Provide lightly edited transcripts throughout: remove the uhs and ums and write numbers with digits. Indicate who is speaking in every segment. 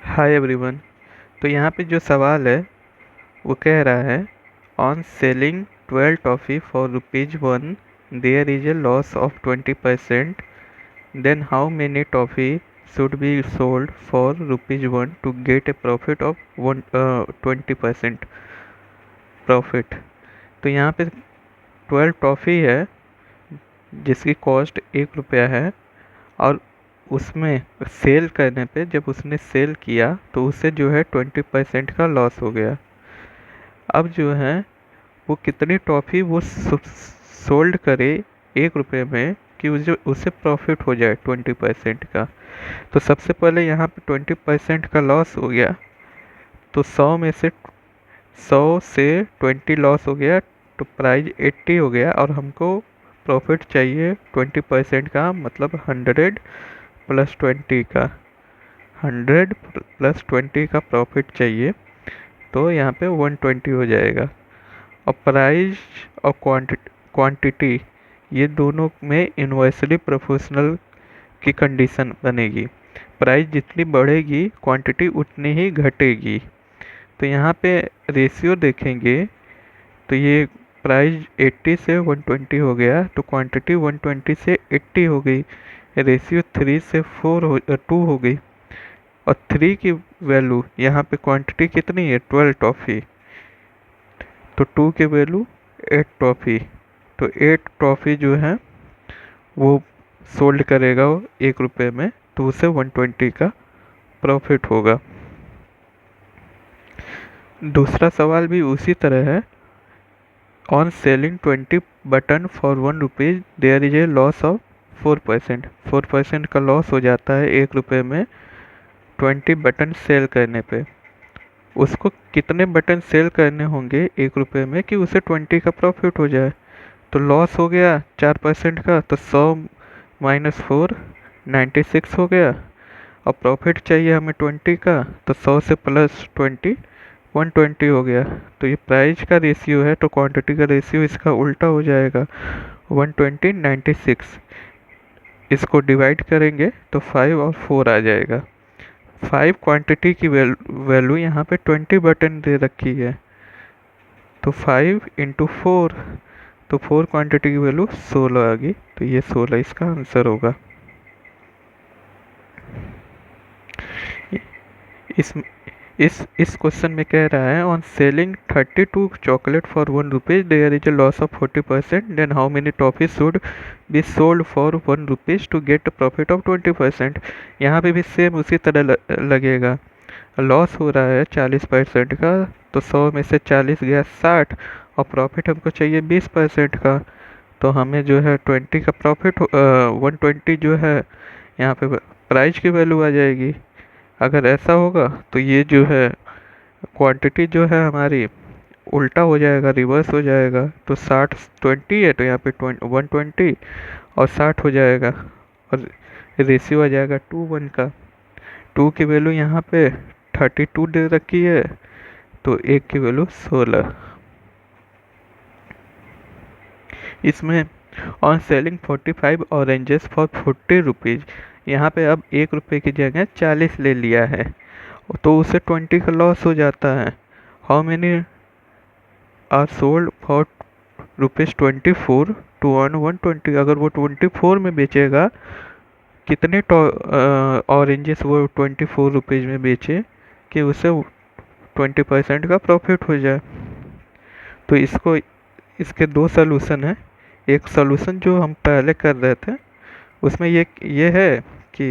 Speaker 1: Hi everyone. तो यहाँ पे जो सवाल है वो कह रहा है, on selling 12 toffee for ₹1 there is a loss of 20%, then how many toffee should be sold for ₹1 to get a profit of 20% profit. तो यहाँ पे 12 टॉफ़ी है जिसकी कॉस्ट ₹1 है, और उसमें सेल करने पे जब उसने सेल किया तो उसे जो है 20% का लॉस हो गया। अब जो है वो कितनी टॉफ़ी वो सोल्ड करे ₹1 में कि उसे प्रॉफिट हो जाए 20% का। तो सबसे पहले यहाँ पे 20% का लॉस हो गया, तो 100 से 20 लॉस हो गया, तो प्राइस 80 हो गया, और हमको प्रॉफिट चाहिए 20% का, मतलब 100 प्लस 20 का, 100 प्लस 20 का प्रॉफिट चाहिए। तो यहाँ पे 120 हो जाएगा। और प्राइस और क्वांटिटी ये दोनों में इन्वर्सली प्रोपोर्शनल की कंडीशन बनेगी। प्राइस जितनी बढ़ेगी क्वांटिटी उतनी ही घटेगी। तो यहाँ पे रेशियो देखेंगे तो ये प्राइस 80 से 120 हो गया, तो क्वांटिटी 120 से 80 हो गई। रेशियो 3 से 2 हो गई। और 3 की वैल्यू यहाँ पे क्वांटिटी कितनी है, 12 टॉफ़ी, तो 2 की वैल्यू 8 टॉफ़ी। तो 8 टॉफ़ी जो है वो सोल्ड करेगा वो ₹1 में, तो उसे 120 का प्रॉफिट होगा। दूसरा सवाल भी उसी तरह है, on selling 20 button for ₹1 there is a loss of 4%। 4% का लॉस हो जाता है ₹1 में 20 बटन सेल करने पे। उसको कितने बटन सेल करने होंगे ₹1 में कि उसे 20 का प्रॉफिट हो जाए। तो लॉस हो गया 4% का, तो 100 माइनस 4 96 हो गया। और प्रॉफिट चाहिए हमें 20 का, तो 100 से प्लस 20 120 हो गया। तो ये प्राइस का रेशियो है, तो क्वांटिटी का रेशियो इसका उल्टा हो जाएगा, 120 96। इसको डिवाइड करेंगे तो 5 और 4 आ जाएगा। 5 क्वांटिटी की वैल्यू यहाँ पे 20 बटन दे रखी है, तो 5 इंटू 4, तो 4 क्वांटिटी की वैल्यू 16 आ गई। तो ये 16 इसका आंसर होगा। इस इस क्वेश्चन में कह रहा है, on selling 32 chocolate for ₹1 there is a loss of 40%, then how many toffee should be sold for ₹1 to get profit of 20%। यहाँ पे भी सेम उसी तरह लगेगा। लॉस हो रहा है 40% का, तो 100 में से 40 गया 60, और प्रॉफिट हमको चाहिए 20% का। तो हमें जो है 20 का प्रॉफिट 120 जो है यहाँ पे प्राइस की वैल्यू आ जाएगी। अगर ऐसा होगा तो ये जो है क्वांटिटी जो है हमारी उल्टा हो जाएगा, रिवर्स हो जाएगा। तो 60 20 है, तो यहाँ पे 120 और 60 हो जाएगा, और रेशियो आ जाएगा 2:1 का। 2 की वैल्यू यहाँ पे 32 दे रखी है, तो 1 की वैल्यू 16। इसमें ऑन सेलिंग 45 ऑरेंजेस फॉर ₹40, यहाँ पे अब ₹1 की जगह 40 ले लिया है, तो उसे 20 का लॉस हो जाता है। How many are sold for ₹24 to earn 120। अगर वो 24 में बेचेगा, कितने ऑरेंजेस वो ₹24 में बेचे कि उसे 20% का प्रॉफिट हो जाए। तो इसके दो सलूशन है। एक सलूशन जो हम पहले कर रहे थे उसमें ये है कि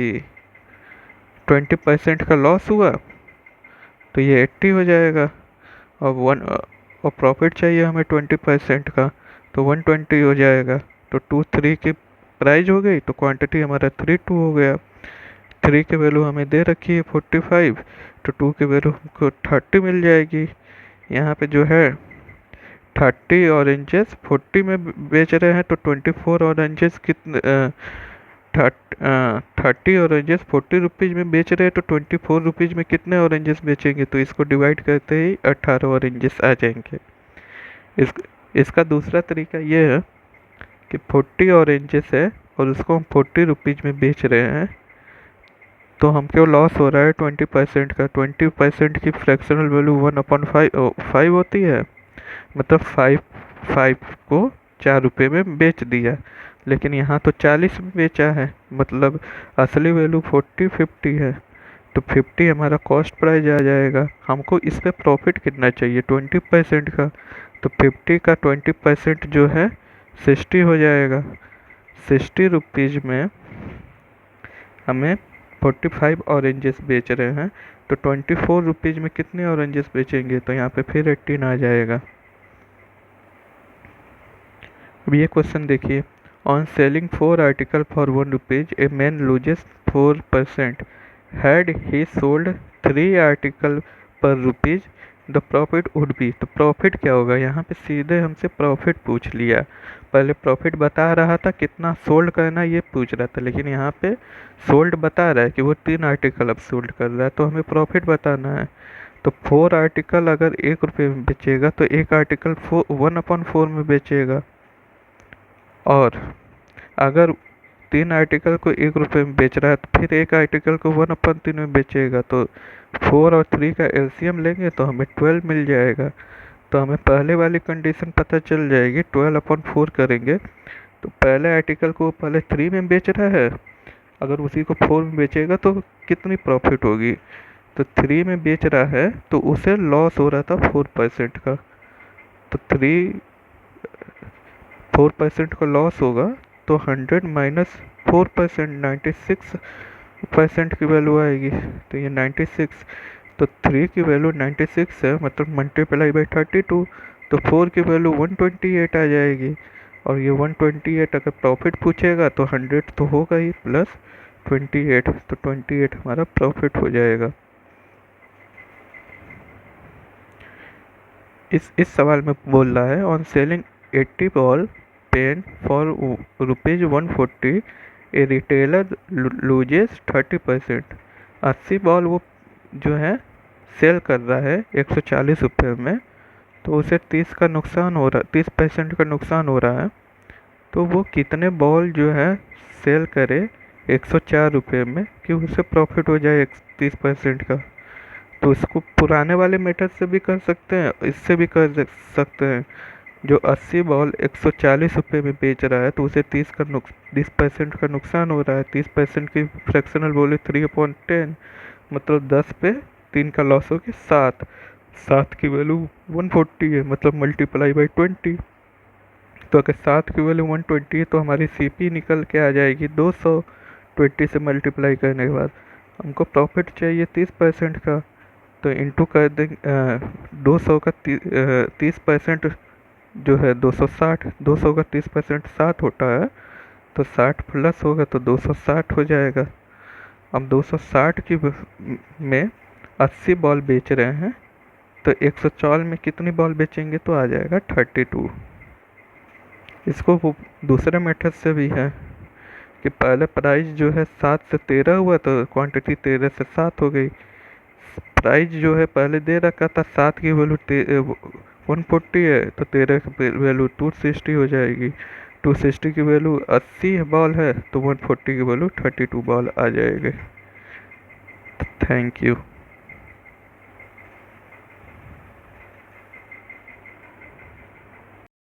Speaker 1: 20% का लॉस हुआ तो ये 80 हो जाएगा, और प्रॉफिट चाहिए हमें 20% का, तो 120 हो जाएगा। तो 3 की प्राइस हो गई, तो क्वांटिटी हमारा 32 हो गया। 3 की वैल्यू हमें दे रखी है 45, तो 2 की वैल्यू हमको 30 मिल जाएगी। यहाँ पे जो है 30 ऑरेंजेस 40 में बेच रहे हैं, तो 24 ऑरेंजेस कितने 30 ऑरेंजेस ₹40 में बेच रहे हैं, तो ₹24 में कितने ऑरेंजेस बेचेंगे। तो इसको डिवाइड करते ही 18 ऑरेंजेस आ जाएंगे। इस इसका दूसरा तरीका ये है कि 40 ऑरेंजेस है और उसको हम ₹40 में बेच रहे हैं, तो हमको लॉस हो रहा है 20% का। 20% की फ्रैक्शनल वैल्यू 1/5 होती है, मतलब फाइव फाइव को 4 रुपये में बेच दिया। लेकिन यहाँ तो 40 में बेचा है, मतलब असली वैल्यू 50 है। तो 50 हमारा कॉस्ट प्राइस आ जाएगा। हमको इस पे प्रॉफिट कितना चाहिए, 20% का। तो 50 का 20% जो है 60 हो जाएगा। 60 रुपीज़ में हमें 45 ऑरेंजेस बेच रहे हैं, तो 24 रुपीज़ में कितने ऑरेंजेस बेचेंगे, तो यहाँ पे फिर 18 आ जाएगा। अब ये क्वेश्चन देखिए, on selling 4 article for 1 rupees a man loses 4%। Had he sold 3 article पर rupees the profit would be. तो प्रॉफिट क्या होगा, यहाँ पे सीधे हमसे प्रॉफिट पूछ लिया। पहले प्रॉफिट बता रहा था, कितना सोल्ड करना ये पूछ रहा था, लेकिन यहाँ पे सोल्ड बता रहा है कि वो 3 आर्टिकल अब सोल्ड कर रहा है, तो हमें प्रॉफिट बताना है। तो 4 आर्टिकल अगर 1 रुपये में बेचेगा तो 1 आर्टिकल 1/4 में बेचेगा। और अगर 3 आर्टिकल को 1 रुपये में बेच रहा है तो फिर 1 आर्टिकल को 1/3 में बेचेगा। तो 4 और 3 का एलसीएम लेंगे तो हमें 12 मिल जाएगा। तो हमें पहले वाली कंडीशन पता चल जाएगी। 12/4 करेंगे तो पहले आर्टिकल को पहले 3 में बेच रहा है, अगर उसी को 4 में बेचेगा तो कितनी प्रॉफिट होगी। तो 3 में बेच रहा है तो उसे लॉस हो रहा था 4% का। तो 4% का लॉस होगा, तो 100 माइनस 4%, 96% की वैल्यू आएगी। तो ये 96, तो 3 की वैल्यू 96 है, मतलब मल्टीप्लाई बाई 32। तो 4 की वैल्यू 128 आ जाएगी। और ये 128 अगर प्रॉफिट पूछेगा तो 100 तो होगा ही, प्लस 28, तो 28 हमारा प्रॉफिट हो जाएगा। इस सवाल में बोल रहा है, on selling 80 ball pen for ₹140 a retailer loses 30%। 80 ball वो जो है सेल कर रहा है 140 रुपये में, तो उसे 30% का नुकसान हो रहा है। तो वो कितने बॉल जो है सेल करे 104 रुपये में कि उसे प्रॉफिट हो जाए 30% का। तो इसको पुराने वाले मेथड से भी कर सकते हैं, इससे भी कर सकते हैं। जो 80 बॉल 140 रुपये में बेच रहा है तो उसे 30% का नुकसान हो रहा है। 30% की फ्रैक्शनल वैल्यू 3/10, मतलब 10 पे 3 का लॉस हो गया 7। 7 की वैल्यू 140 है, मतलब मल्टीप्लाई बाई 20। तो अगर 7 की वैल्यू 120 है तो हमारी सीपी निकल के आ जाएगी 200। 20 से मल्टीप्लाई करने के बाद हमको प्रॉफिट चाहिए 30% का, तो इंटू कर देंगे 200 का 30% जो है 260। 200 का 30% 60 होता है, तो 60 प्लस होगा तो 260 हो जाएगा। अब 260 की में 80 बॉल बेच रहे हैं, तो 104 में कितनी बॉल बेचेंगे तो आ जाएगा 32। इसको वो दूसरे मेथड से भी है कि पहले प्राइस जो है 7 से 13 हुआ तो क्वांटिटी 13 से 7 हो गई। प्राइस जो है पहले दे रखा था 7 की वैल्यू 140 है, तो 13 की वैल्यू 260 हो जाएगी। 260 की वैल्यू 80 बॉल है, तो 140 की वैल्यू 32 बॉल आ जाएगी। Thank you.